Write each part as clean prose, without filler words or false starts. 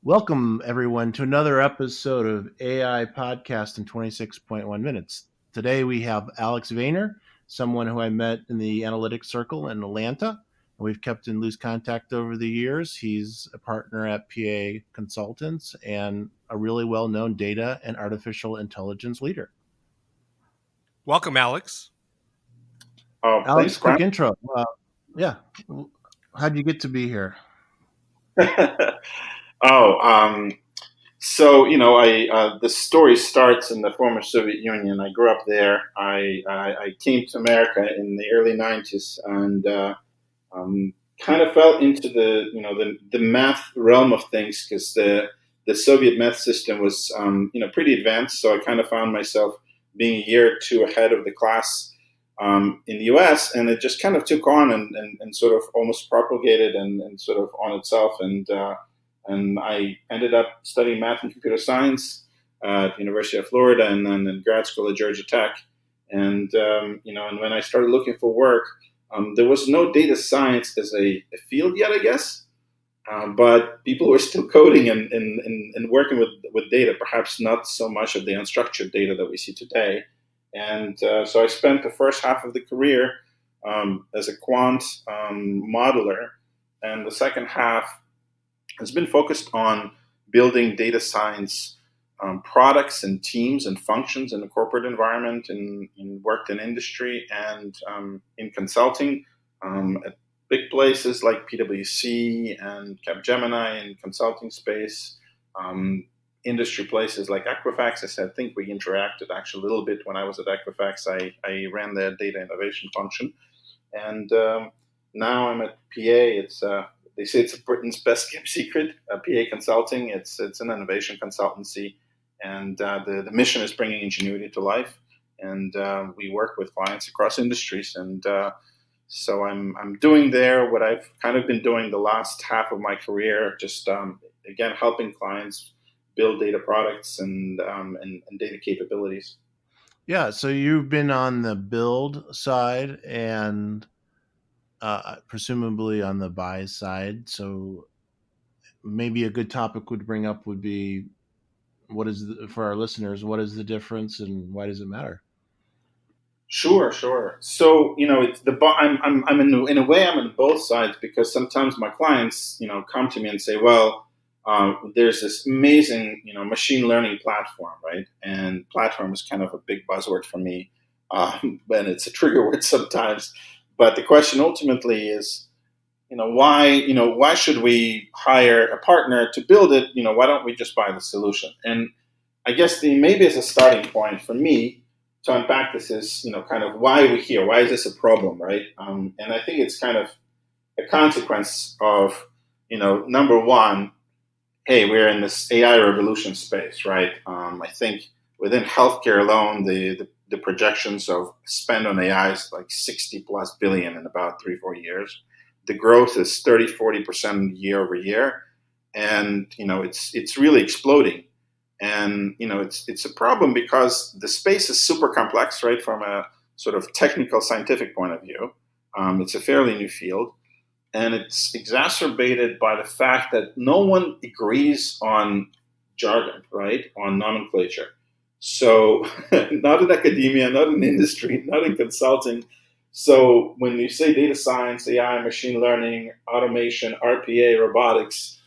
Welcome, everyone, to another episode of AI Podcast in 26.1 minutes. Today we have Alex Vayner, someone who I met in the analytics circle in Atlanta, and we've kept in loose contact over the years. He's a partner at PA Consultants and a really well-known data and artificial intelligence leader. Welcome, Alex. Alex, Thanks, quick Quant. intro. How'd you get to be here? The story starts in the former Soviet Union. I grew up there. I came to America in the early '90s and kind of fell into the math realm of things because the Soviet math system was pretty advanced. So I kind of found myself being a year or two ahead of the class in the U.S. and it just kind of took on and sort of almost propagated and sort of on itself and I ended up studying math and computer science at the University of Florida and then in grad school at Georgia Tech. And when I started looking for work, there was no data science as a field yet, I guess. But people were still coding and working with data, perhaps not so much of the unstructured data that we see today. And so I spent the first half of the career as a quant modeler, and the second half has been focused on building data science products and teams and functions in the corporate environment and worked in industry and in consulting at big places like PwC and Capgemini in consulting space, industry places like Equifax. I think we interacted actually a little bit when I was at Equifax. I ran their data innovation function. And now I'm at PA. They say it's Britain's best kept secret, PA Consulting. It's an innovation consultancy, and the mission is bringing ingenuity to life. And we work with clients across industries. And so I'm doing there what I've kind of been doing the last half of my career, just again helping clients build data products and data capabilities. Yeah, so you've been on the build side and presumably on the buy side. So maybe a good topic would bring up would be for our listeners, what is the difference and why does it matter? Sure. So it's I'm in a way I'm on both sides because sometimes my clients come to me and say, well, there's this amazing machine learning platform, right? And platform is kind of a big buzzword for me, and it's a trigger word sometimes. But the question ultimately is, why should we hire a partner to build it? Why don't we just buy the solution? And I guess maybe as a starting point for me to unpack this is, kind of why are we here? Why is this a problem, right? And I think it's kind of a consequence of, number one, hey, we're in this AI revolution space, right? I think within healthcare alone, the projections of spend on AI is like 60 plus billion in about 3-4 years. The growth is 30-40% year over year. And, it's really exploding. And, it's a problem because the space is super complex, right? From a sort of technical scientific point of view. It's a fairly new field. And it's exacerbated by the fact that no one agrees on jargon, right? On nomenclature. So not in academia, not in industry, not in consulting. So when you say data science, AI, machine learning, automation, RPA, robotics,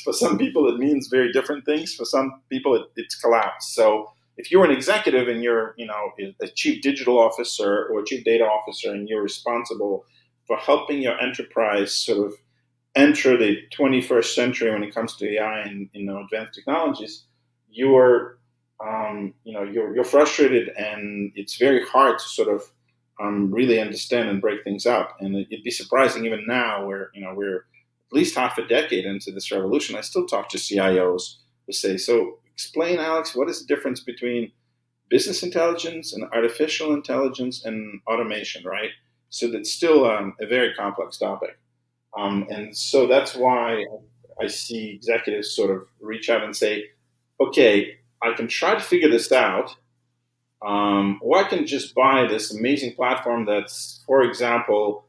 for some people it means very different things. For some people it's collapsed. So if you're an executive and you're a chief digital officer or a chief data officer and you're responsible for helping your enterprise sort of enter the 21st century when it comes to AI and advanced technologies, you're frustrated and it's very hard to sort of really understand and break things up. And it'd be surprising even now, where we're at least half a decade into this revolution. I still talk to CIOs who say, "So explain, Alex, what is the difference between business intelligence and artificial intelligence and automation, right?" So that's still a very complex topic. And so that's why I see executives sort of reach out and say, okay, I can try to figure this out, or I can just buy this amazing platform that's, for example,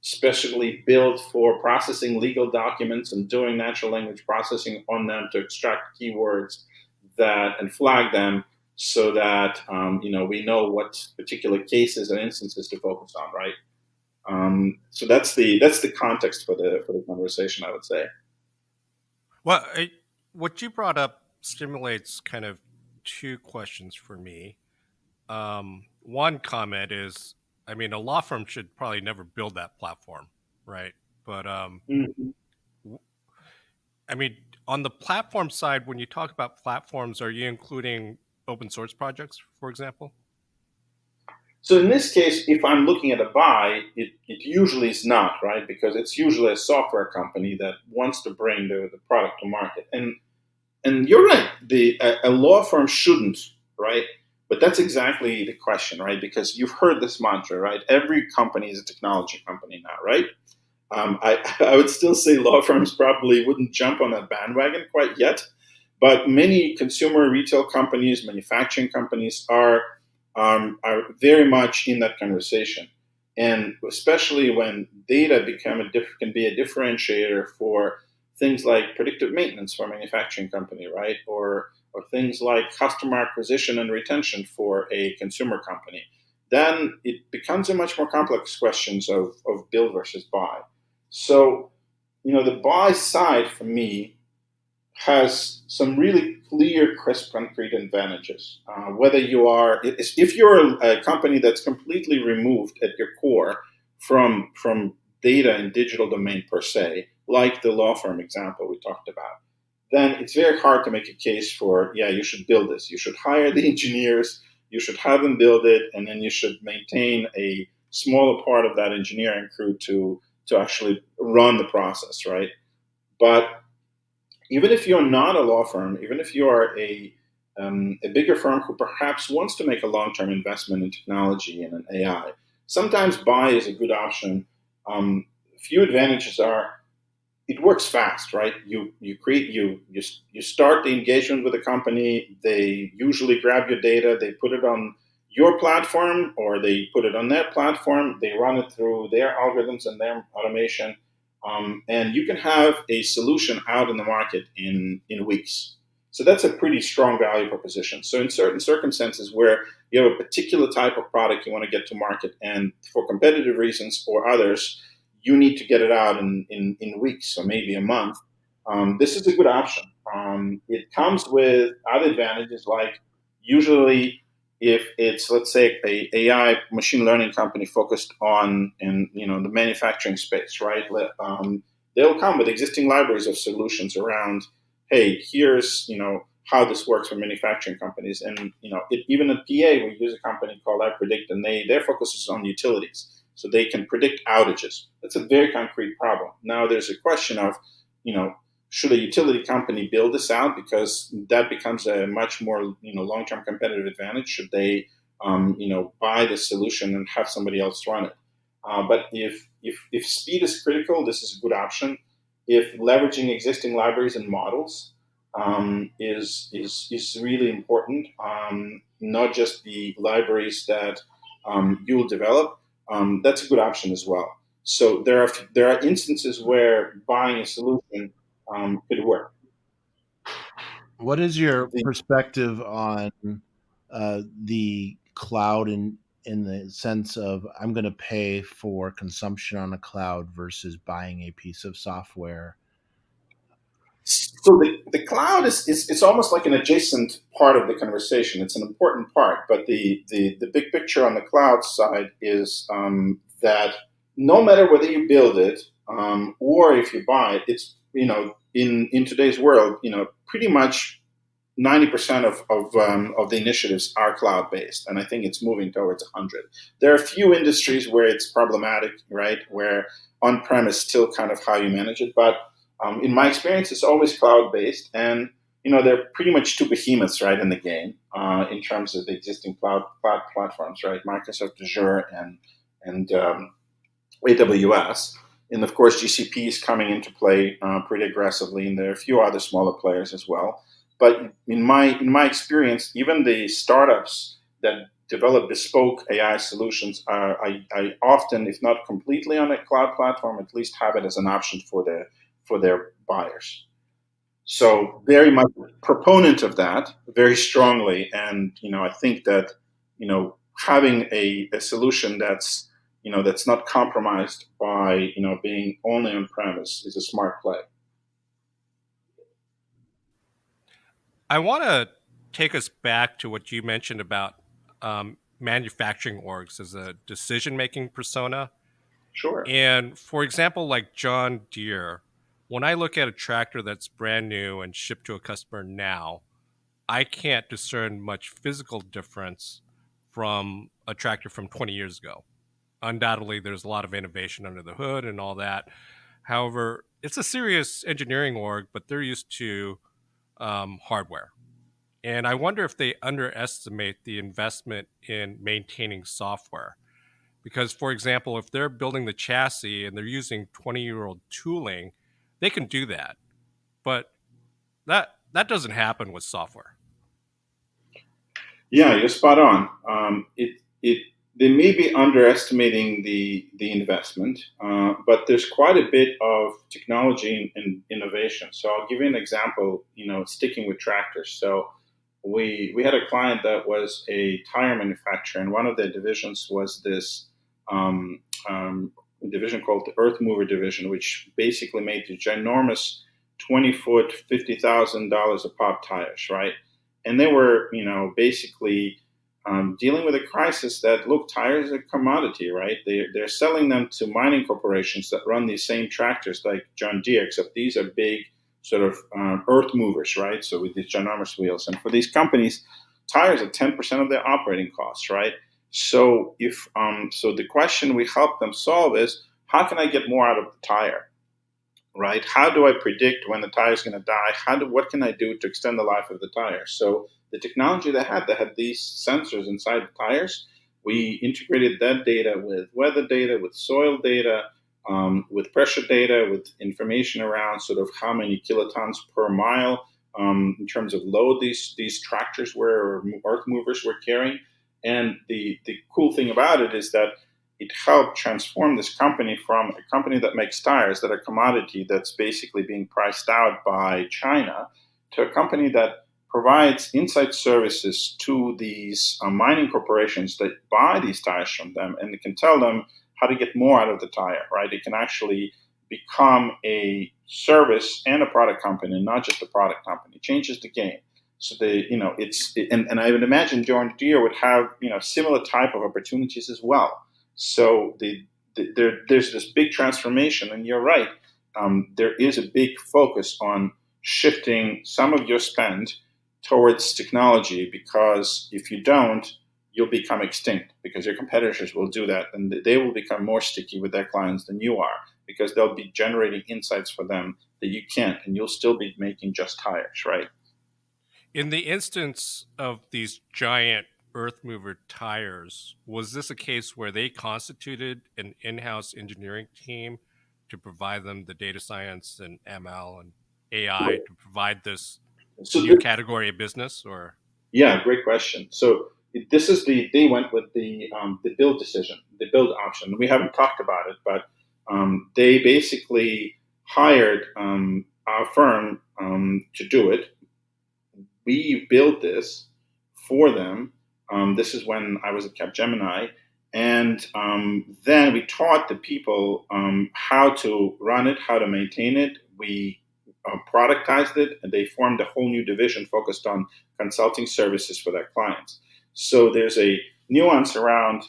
specially built for processing legal documents and doing natural language processing on them to extract keywords that and flag them so that we know what particular cases and instances to focus on, right? So that's the context for the conversation, I would say. Well, what you brought up stimulates kind of two questions for me. One comment is, I mean, a law firm should probably never build that platform, right? But Mhm. I mean, on the platform side, when you talk about platforms, are you including open source projects, for example? So in this case, if I'm looking at a buy, it usually is not, right? Because it's usually a software company that wants to bring the product to market. And you're right, a law firm shouldn't, right? But that's exactly the question, right? Because you've heard this mantra, right? Every company is a technology company now, right? I would still say law firms probably wouldn't jump on that bandwagon quite yet, but many consumer retail companies, manufacturing companies are very much in that conversation, and especially when data can be a differentiator for things like predictive maintenance for a manufacturing company, right? Or things like customer acquisition and retention for a consumer company. Then it becomes a much more complex questions of build versus buy. So, the buy side for me has some really clear, crisp, concrete advantages. Whether you are, if you're a company that's completely removed at your core from data and digital domain per se, like the law firm example we talked about, then it's very hard to make a case for, yeah, you should build this. You should hire the engineers, you should have them build it, and then you should maintain a smaller part of that engineering crew to actually run the process, right? But even if you're not a law firm, even if you are a bigger firm who perhaps wants to make a long-term investment in technology and in AI, sometimes buy is a good option. Few advantages are it works fast, right? You start the engagement with a company. They usually grab your data, they put it on your platform, or they put it on their platform. They run it through their algorithms and their automation, and you can have a solution out in the market in weeks. So that's a pretty strong value proposition. So in certain circumstances where you have a particular type of product you want to get to market, and for competitive reasons or others, you need to get it out in weeks or maybe a month. This is a good option. It comes with other advantages, like usually if it's, let's say, a AI machine learning company focused on the manufacturing space, right? They'll come with existing libraries of solutions around, hey, here's how this works for manufacturing companies, and even at PA we use a company called iPredict, and their focus is on utilities, so they can predict outages. That's a very concrete problem. Now there's a question of, should a utility company build this out, because that becomes a much more long-term competitive advantage? Should they buy the solution and have somebody else run it? But if speed is critical, this is a good option. If leveraging existing libraries and models is really important, not just the libraries that you'll develop, that's a good option as well. So there are instances where buying a solution could work. What is your The, perspective on the cloud in the sense of I'm going to pay for consumption on a cloud versus buying a piece of software? so the cloud is it's almost like an adjacent part of the conversation. It's an important part, but the big picture on the cloud side is that no matter whether you build it or if you buy it, it's in today's world, pretty much 90% of the initiatives are cloud based, and I think it's moving towards 100. There are a few industries where it's problematic, right? Where on prem is still kind of how you manage it, but in my experience, it's always cloud based, and they're pretty much two behemoths, right, in the game in terms of the existing cloud platforms, right? Microsoft Azure and AWS. And of course, GCP is coming into play pretty aggressively, and there are a few other smaller players as well. But in my experience, even the startups that develop bespoke AI solutions, I often, if not completely on a cloud platform, at least have it as an option for their buyers. So very much a proponent of that, very strongly, and I think that having a solution that's not compromised by being only on premise is a smart play. I want to take us back to what you mentioned about manufacturing orgs as a decision-making persona. Sure. And for example, like John Deere, when I look at a tractor that's brand new and shipped to a customer now, I can't discern much physical difference from a tractor from 20 years ago. Undoubtedly, there's a lot of innovation under the hood and all that. However, it's a serious engineering org, but they're used to hardware. And I wonder if they underestimate the investment in maintaining software. Because, for example, if they're building the chassis and they're using 20-year-old tooling, they can do that. But that doesn't happen with software. Yeah, you're spot on. They may be underestimating the investment, but there's quite a bit of technology and innovation. So I'll give you an example. Sticking with tractors. So we had a client that was a tire manufacturer, and one of their divisions was this um, division called the Earth Mover division, which basically made these ginormous 20-foot, $50,000 a pop tires, right? And they were, basically dealing with a crisis that, look, tires are a commodity, right? They're selling them to mining corporations that run these same tractors like John Deere, except these are big sort of earth movers, right? So with these ginormous wheels. And for these companies, tires are 10% of their operating costs, right? So so the question we help them solve is, how can I get more out of the tire? Right? How do I predict when the tire is going to die? What can I do to extend the life of the tire? So the technology they had these sensors inside the tires. We integrated that data with weather data, with soil data, with pressure data, with information around sort of how many kilotons per mile in terms of load these tractors or earth movers were carrying. And the cool thing about it is that it helped transform this company from a company that makes tires that are commodity that's basically being priced out by China to a company that provides insight services to these mining corporations that buy these tires from them, and it can tell them how to get more out of the tire, right? It can actually become a service and a product company, not just a product company. It changes the game. So and I would imagine John Deere would have similar type of opportunities as well. So there's this big transformation, and you're right. There is a big focus on shifting some of your spend towards technology, because if you don't, you'll become extinct, because your competitors will do that, and they will become more sticky with their clients than you are, because they'll be generating insights for them that you can't, and you'll still be making just tires, right? In the instance of these giant earth mover tires, was this a case where they constituted an in-house engineering team to provide them the data science and ML and AI to provide this new category of business? Or yeah, great question. So they went with the build decision, the build option. We haven't talked about it, but they basically hired our firm to do it. We built this for them. This is when I was at Capgemini. And then we taught the people how to run it, how to maintain it. We productized it, and they formed a whole new division focused on consulting services for their clients. So there's a nuance around,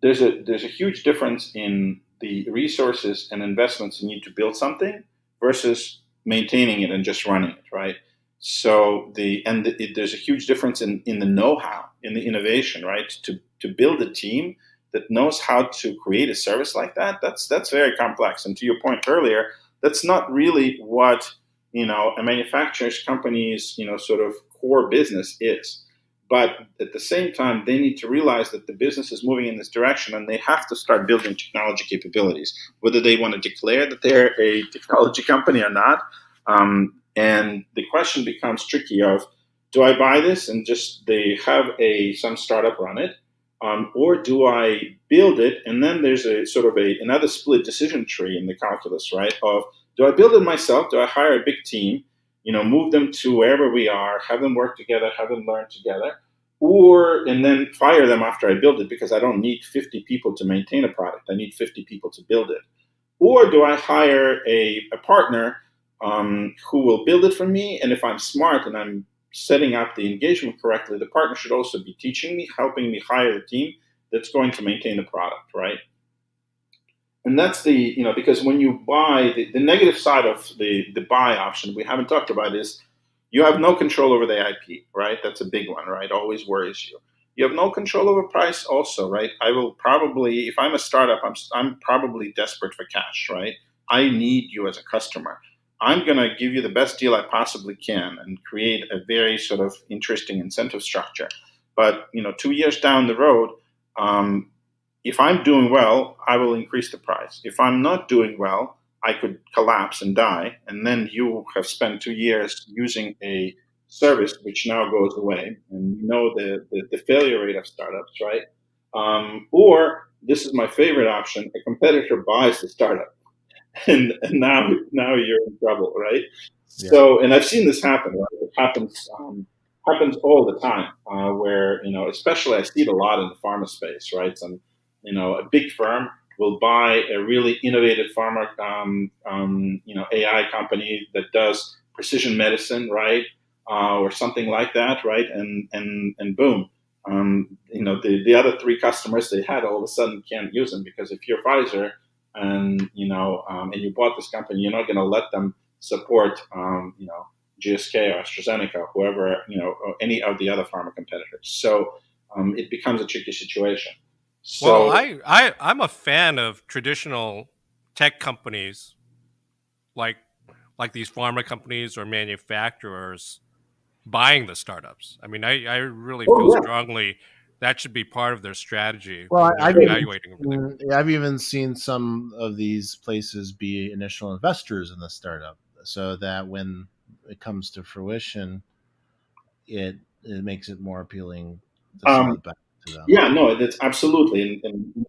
there's a huge difference in the resources and investments you need to build something versus maintaining it and just running it, right? So there's a huge difference in the know-how, in the innovation, right? To build a team that knows how to create a service like that, that's very complex. And to your point earlier, that's not really what a manufacturer's company's sort of core business is. But at the same time, they need to realize that the business is moving in this direction, and they have to start building technology capabilities, whether they want to declare that they're a technology company or not. And the question becomes tricky of, do I buy this and just they have some startup run it, or do I build it? And then there's a sort of another split decision tree in the calculus, right? Of do I build it myself? Do I hire a big team? Move them to wherever we are, have them work together, have them learn together, and then fire them after I build it because I don't need 50 people to maintain a product. I need 50 people to build it. Or do I hire a partner who will build it for me? And if I'm smart and I'm setting up the engagement correctly, the partner should also be teaching me, helping me hire the team that's going to maintain the product, right? And that's because when you buy, the negative side of the buy option we haven't talked about is you have no control over the IP, right? That's a big one, right? Always worries you. You have no control over price also, right? I will probably, if I'm a startup, I'm probably desperate for cash, right? I need you as a customer. I'm going to give you the best deal I possibly can and create a very sort of interesting incentive structure. But, 2 years down the road, if I'm doing well, I will increase the price. If I'm not doing well, I could collapse and die. And then you have spent 2 years using a service which now goes away. And the failure rate of startups, right? Or this is my favorite option: a competitor buys the startup, and now you're in trouble, right? Yeah. So, and I've seen this happen. Right? It happens all the time. Where especially I see it a lot in the pharma space, right? A big firm will buy a really innovative pharma, AI company that does precision medicine, right, or something like that, right, and boom, the other three customers they had all of a sudden can't use them because if you're Pfizer and and you bought this company, you're not going to let them support, GSK or AstraZeneca, or whoever, or any of the other pharma competitors. So it becomes a tricky situation. Well, So I'm a fan of traditional tech companies like these pharma companies or manufacturers buying the startups. I mean, I really feel oh yeah, strongly that should be part of their strategy Well, when they're evaluating everything. I've even seen some of these places be initial investors in the startup, so that when it comes to fruition, it makes it more appealing to sell um, it back to them. yeah, no, that's absolutely, and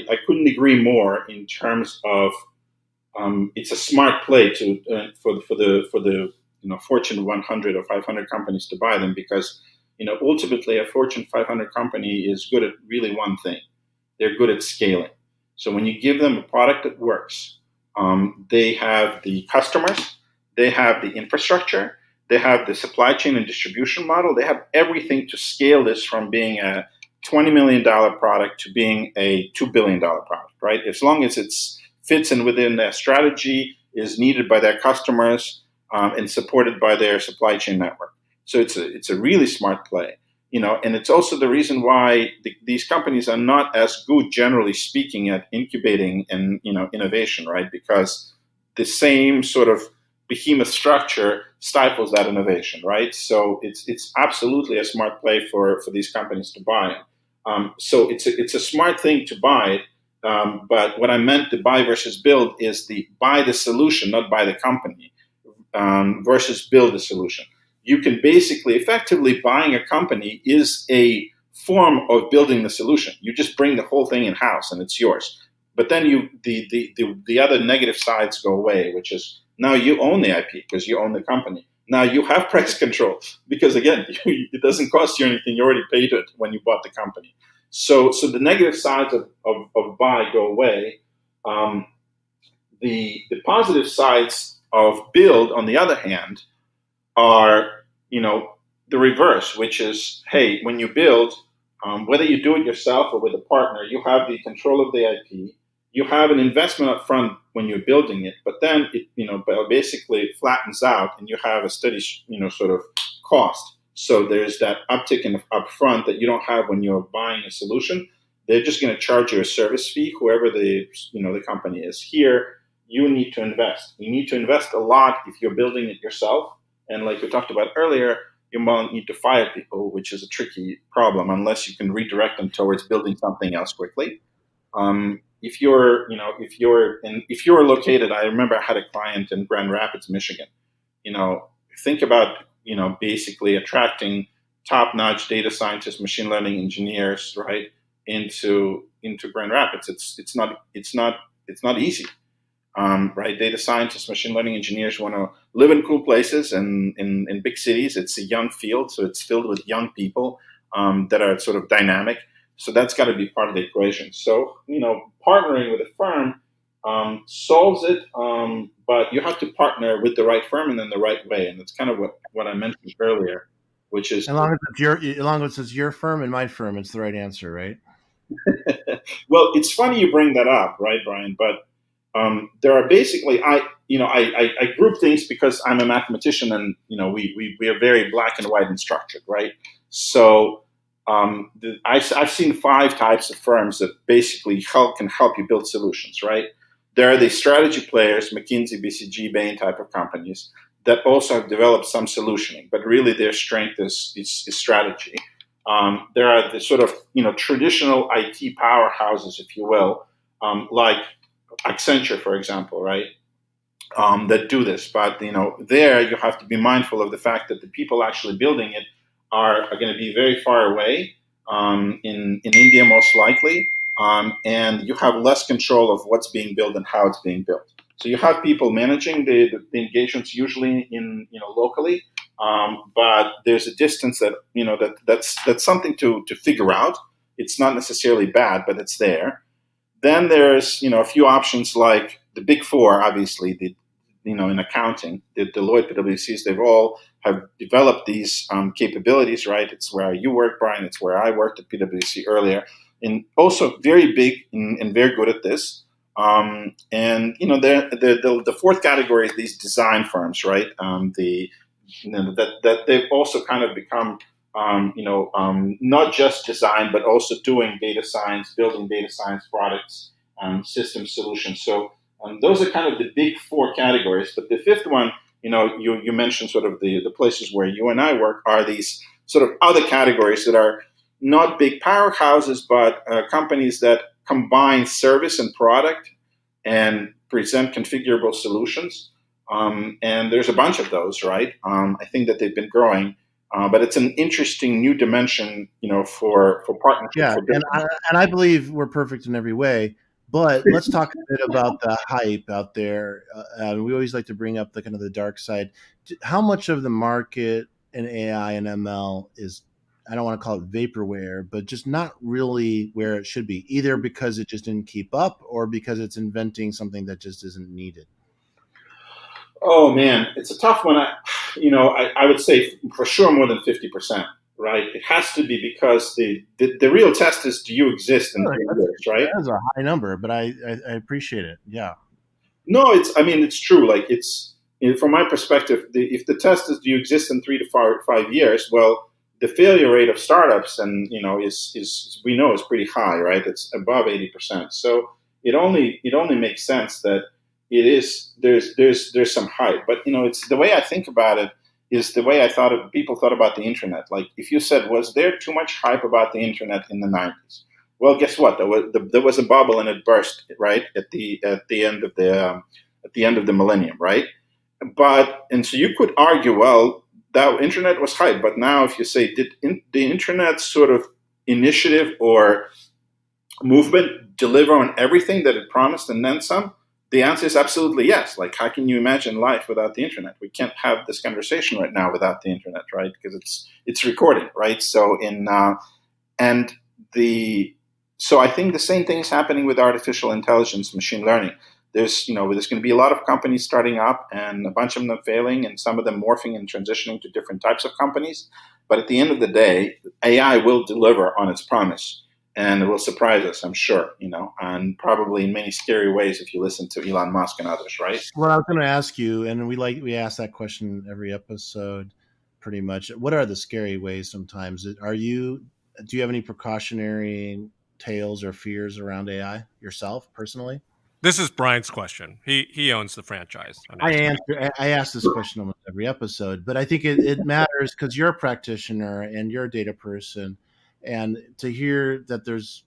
I couldn't agree more in terms of it's a smart play to for the Fortune 100 or 500 companies to buy them because ultimately a Fortune 500 company is good at really one thing. They're good at scaling. So when you give them a product that works, they have the customers, they have the infrastructure, they have the supply chain and distribution model. They have everything to scale this from being a $20 million product to being a $2 billion product, right? As long as it fits in within their strategy, is needed by their customers, and supported by their supply chain network. So it's a really smart play. And it's also the reason why these companies are not as good, generally speaking, at incubating and innovation, right? Because the same sort of behemoth structure stifles that innovation, right? So it's absolutely a smart play for these companies to buy. So it's a smart thing to buy. But what I meant the buy versus build is the buy the solution, not buy the company, versus build a solution. You can basically, effectively, buying a company is a form of building the solution. You just bring the whole thing in house and it's yours. But then the other negative sides go away, which is now you own the IP because you own the company. Now you have price control because again, it doesn't cost you anything. You already paid it when you bought the company. So the negative sides of buy go away. The positive sides of build, on the other hand, are the reverse, which is, hey, when you build, whether you do it yourself or with a partner, you have the control of the IP. You have an investment up front when you're building it, but then it basically flattens out, and you have a steady sort of cost. So there's that uptick in upfront that you don't have when you're buying a solution. They're just going to charge you a service fee, whoever the company is. Here, you need to invest. You need to invest a lot if you're building it yourself. And like we talked about earlier, you might need to fire people, which is a tricky problem unless you can redirect them towards building something else quickly. If you're located, I remember I had a client in Grand Rapids, Michigan. Think about basically attracting top-notch data scientists, machine learning engineers, right, into Grand Rapids. It's not easy. Right? Data scientists, machine learning engineers want to live in cool places and in big cities. It's a young field, so it's filled with young people that are sort of dynamic. So that's got to be part of the equation. So, partnering with a firm solves it, but you have to partner with the right firm and in the right way. And that's kind of what I mentioned earlier, which is, As long as it's your firm and my firm, it's the right answer, right? well, it's funny you bring that up, right, Brian? But there are basically I group things because I'm a mathematician, and we are very black and white and structured, right? So I've seen 5 types of firms that basically can help you build solutions, right? There are the strategy players, McKinsey, BCG, Bain type of companies that also have developed some solutioning, but really their strength is strategy. There are the sort of traditional IT powerhouses, if you will, like Accenture, for example, right? That do this, but there you have to be mindful of the fact that the people actually building it are going to be very far away, in India most likely, and you have less control of what's being built and how it's being built. So you have people managing the engagements usually in locally, but there's a distance that's something to figure out. It's not necessarily bad, but it's there. Then there's a few options like the big four, obviously in accounting, the Deloitte, PwCs, they've all have developed these capabilities, right? It's where you work, Brian. It's where I worked at PwC earlier, and also very big and very good at this. And the fourth category is these design firms, right? That they've also kind of become not just design, but also doing data science, building data science products, system solutions. So those are kind of the big four categories. But the fifth one, you mentioned sort of the places where you and I work are these sort of other categories that are not big powerhouses, but companies that combine service and product and present configurable solutions. And there's a bunch of those, right? I think that they've been growing. But it's an interesting new dimension, for partnership. Yeah, and I believe we're perfect in every way. But let's talk a bit about the hype out there. We always like to bring up the kind of the dark side. How much of the market in AI and ML is, I don't want to call it vaporware, but just not really where it should be, either because it just didn't keep up or because it's inventing something that just isn't needed. Oh man, it's a tough one. I would say for sure more than 50%, right? It has to be because the real test is, do you exist in Really? 3 years, right? That's a high number, but I appreciate it. Yeah. No, it's true. Like from my perspective, if the test is, do you exist in 3 to 5 years? Well, the failure rate of startups and is we know is pretty high, right? It's above 80%. So it only makes sense that there's some hype, but it's the way I think about it is the way people thought about the internet. Like if you said, was there too much hype about the internet in the 90s? Well, guess what? There was a bubble and it burst right at the end of the millennium, right? And so you could argue, well, that internet was hype, but now if you say, did the internet sort of initiative or movement deliver on everything that it promised and then some? The answer is absolutely yes. Like, how can you imagine life without the internet? We can't have this conversation right now without the internet, right? Because it's recording, right? So and the so I think the same thing is happening with artificial intelligence, machine learning. There's going to be a lot of companies starting up, and a bunch of them failing, and some of them morphing and transitioning to different types of companies. But at the end of the day, AI will deliver on its promise, and it will surprise us, I'm sure. And probably in many scary ways if you listen to Elon Musk and others, right? Well, I was going to ask you, and we ask that question every episode, pretty much. What are the scary ways? Sometimes do you have any precautionary tales or fears around AI yourself personally? This is Brian's question. He owns the franchise. I ask this question almost every episode, but I think it matters because you're a practitioner and you're a data person, and to hear that there's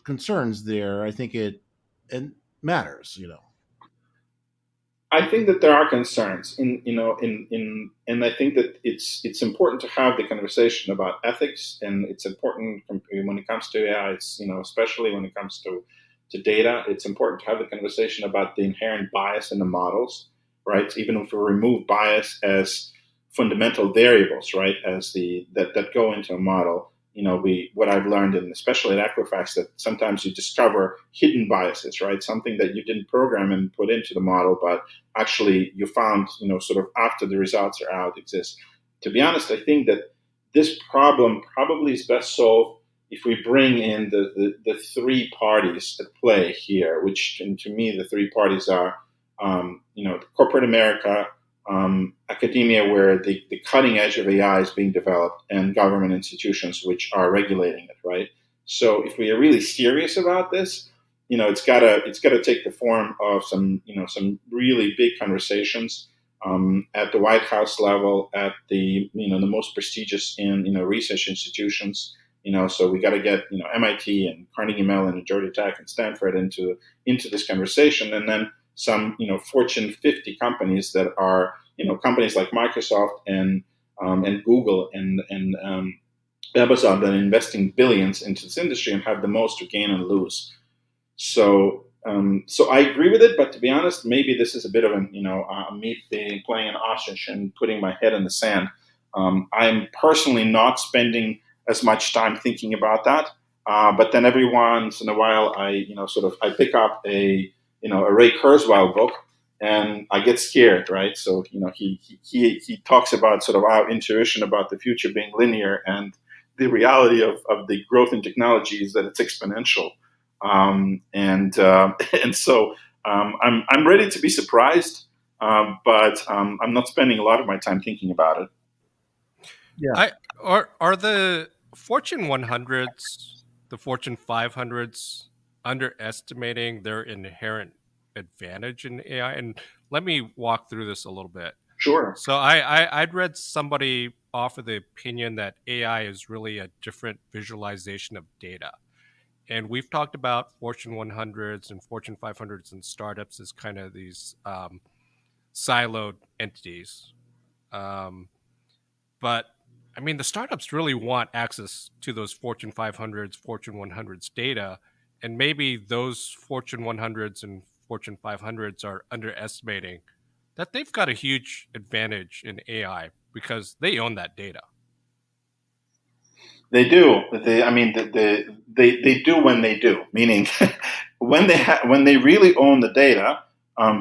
concerns there, I think it matters. I think that there are concerns and I think that it's important to have the conversation about ethics, and it's important when it comes to AI. It's especially when it comes to data. It's important to have the conversation about the inherent bias in the models, right? Even if we remove bias as fundamental variables, right, as that go into a model. We what I've learned, and especially at Equifax, that sometimes you discover hidden biases, right? Something that you didn't program and put into the model, but actually you found, sort of after the results are out, exists. To be honest, I think that this problem probably is best solved if we bring in the three parties at play here, which, and to me, the three parties are, corporate America, academia, where the cutting edge of AI is being developed, and government institutions, which are regulating it, right? So if we are really serious about this, it's gotta take the form of some really big conversations at the White House level, at the most prestigious research institutions. So we got to get MIT and Carnegie Mellon and Georgia Tech and Stanford into this conversation, and then some Fortune 50 companies that are companies like Microsoft and Google and Amazon that are investing billions into this industry and have the most to gain and lose. So I agree with it, but to be honest, maybe this is a bit of me playing an ostrich and putting my head in the sand. I'm personally not spending as much time thinking about that, but then every once in a while, I pick up a Ray Kurzweil book, and I get scared, right? So he talks about sort of our intuition about the future being linear, and the reality of the growth in technology is that it's exponential. And so I'm ready to be surprised, but I'm not spending a lot of my time thinking about it. Yeah. Are the Fortune 100s, the Fortune 500s, underestimating their inherent advantage in AI? And let me walk through this a little bit. Sure. So I'd read somebody offer the opinion that AI is really a different visualization of data. And we've talked about Fortune 100s and Fortune 500s and startups as kind of these siloed entities. Um, but I mean, the startups really want access to those Fortune 500s, Fortune 100s data. And maybe those Fortune 100s and Fortune 500s are underestimating that they've got a huge advantage in AI because they own that data. They do. They do when they do. Meaning, when they really own the data,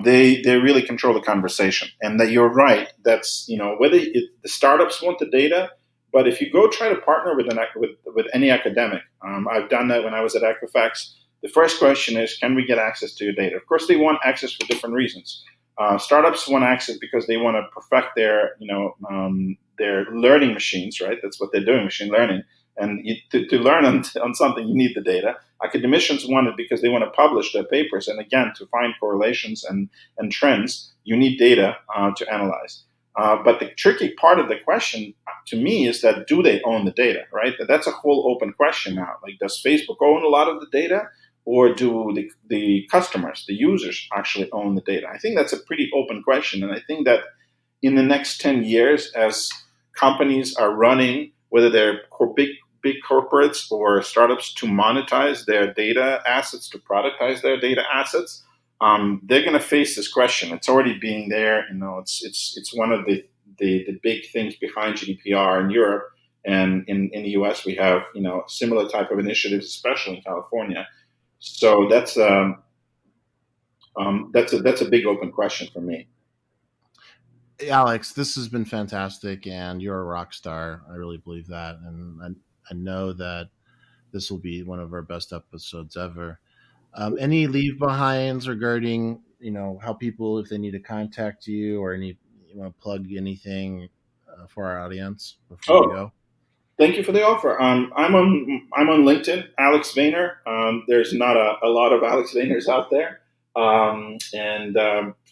they really control the conversation. And that you're right. That's whether the startups want the data, but if you go try to partner with any academic, I've done that when I was at Equifax. The first question is, can we get access to your data? Of course, they want access for different reasons. Startups want access because they want to perfect their learning machines, right? That's what they're doing, machine learning. And to learn on something, you need the data. Academicians want it because they want to publish their papers. And again, to find correlations and trends, you need data to analyze. But the tricky part of the question to me is that, do they own the data, right? That's a whole open question now. Like, does Facebook own a lot of the data? Or do the customers, the users, actually own the data? I think that's a pretty open question. And I think that in the next 10 years, as companies are running, whether they're big corporates or startups, to monetize their data assets, to productize their data assets, they're going to face this question. It's already being there. It's one of the big things behind GDPR in Europe, and in the US we have similar type of initiatives, especially in California. So that's a big open question for me. Alex, this has been fantastic, and you're a rock star. I really believe that, and I know that this will be one of our best episodes ever. Any leave behinds regarding how people, if they need to contact you, or you want to plug anything for our audience before we Oh, go? thank you for the offer. I'm on LinkedIn, Alex Vayner. There's not a lot of Alex Vayners out there, and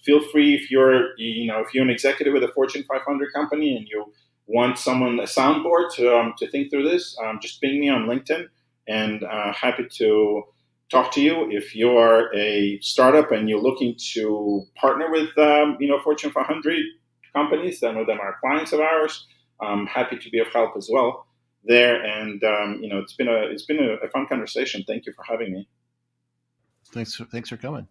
feel free, if you're an executive with a Fortune 500 company and you want a soundboard to think through this, just ping me on LinkedIn, and happy to talk to you. If you're a startup and you're looking to partner with Fortune 500 companies, some of them are clients of ours. I'm happy to be of help as well there. And it's been a fun conversation. Thank you for having me. Thanks for coming.